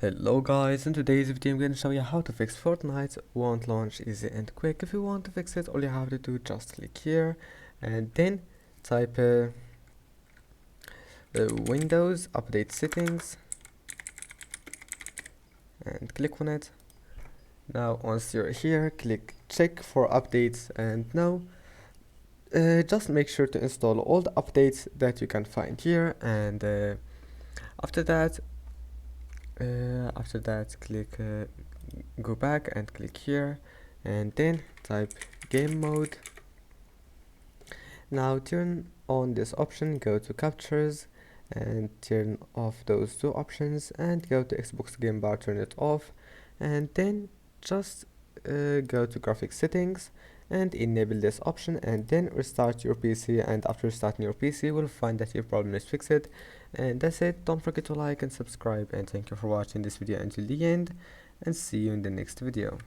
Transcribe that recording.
Hello guys, in today's video I'm going to show you how to fix Fortnite won't launch easy and quick. If you want to fix it, all you have to do just click here and then type Windows Update Settings and click on it. Now once you're here, click check for updates, and now just make sure to install all the updates that you can find here, and after that click go back and click here and then type game mode. Now turn on this option, go to captures and turn off those two options, and go to Xbox game bar, turn it off, and then just go to graphics settings and enable this option, and then restart your PC. And after restarting your PC, you will find that your problem is fixed. And that's it. Don't forget to like and subscribe, and thank you for watching this video until the end, and see you in the next video.